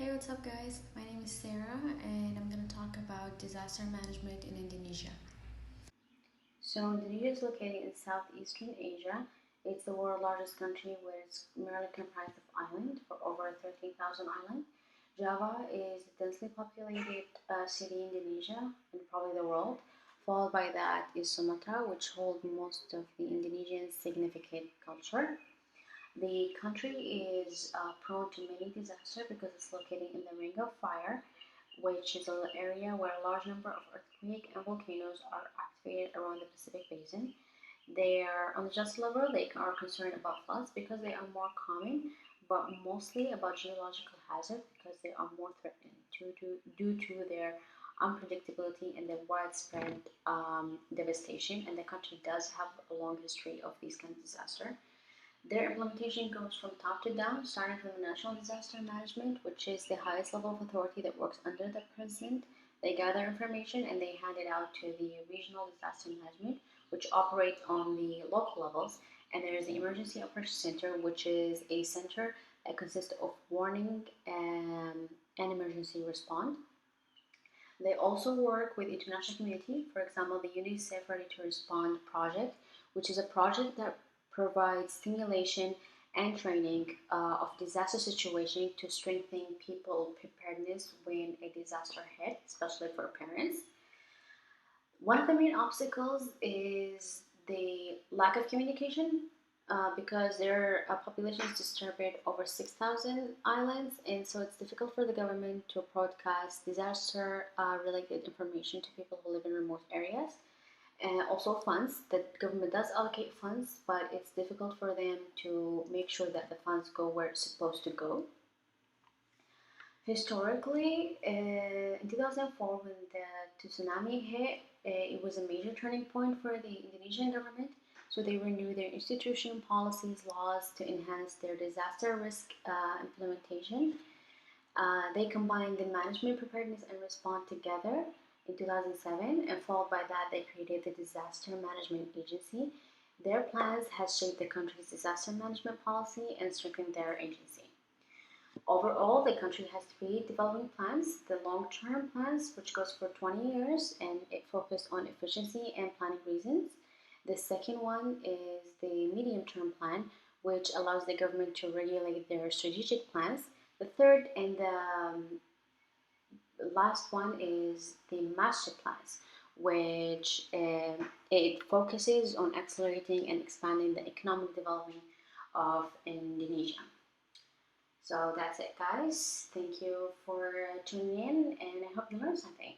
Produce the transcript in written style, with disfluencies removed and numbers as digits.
Hey, what's up, guys? My name is Sarah, and I'm going to talk about disaster management in Indonesia. So, Indonesia is located in southeastern Asia. It's the world's largest country, where it's merely comprised of islands, for over 13,000 islands. Java is a densely populated city in Indonesia and probably the world. Followed by that is Sumatra, which holds most of the Indonesian significant culture. The country is prone to many disasters because it's located in the Ring of Fire, which is an area where a large number of earthquakes and volcanoes are activated around the Pacific Basin. They are on the just level, they are concerned about floods because they are more common, but mostly about geological hazard because they are more threatening due to their unpredictability and the widespread devastation. And the country does have a long history of these kinds of disasters. Their implementation goes from top to down, starting from the National Disaster Management, which is the highest level of authority that works under the president. They gather information and they hand it out to the Regional Disaster Management, which operates on the local levels. And there is the Emergency Operations Center, which is a center that consists of warning and emergency response. They also work with international community, for example, the UNICEF Ready to Respond project, which is a project that provides stimulation and training of disaster situation to strengthen people preparedness when a disaster hits, especially for parents. One of the main obstacles is the lack of communication because their population is disturbed over 6,000 islands, and so it's difficult for the government to broadcast disaster related information to people who live in remote areas. And also funds, the government does allocate funds, but it's difficult for them to make sure that the funds go where it's supposed to go. Historically, in 2004, when the tsunami hit, it was a major turning point for the Indonesian government. So they renewed their institution, policies, laws to enhance their disaster risk implementation. They combined the management, preparedness, and response together in 2007, and followed by that, they created the Disaster Management Agency. Their plans has shaped the country's disaster management policy and strengthened their agency. Overall, the country has three development plans: the long-term plans, which goes for 20 years, and it focused on efficiency and planning reasons. The second one is the medium-term plan, which allows the government to regulate their strategic plans. The third and the last one is the master plans, which it focuses on accelerating and expanding the economic development of Indonesia. So that's it, guys. Thank you for tuning in, and I hope you learned something.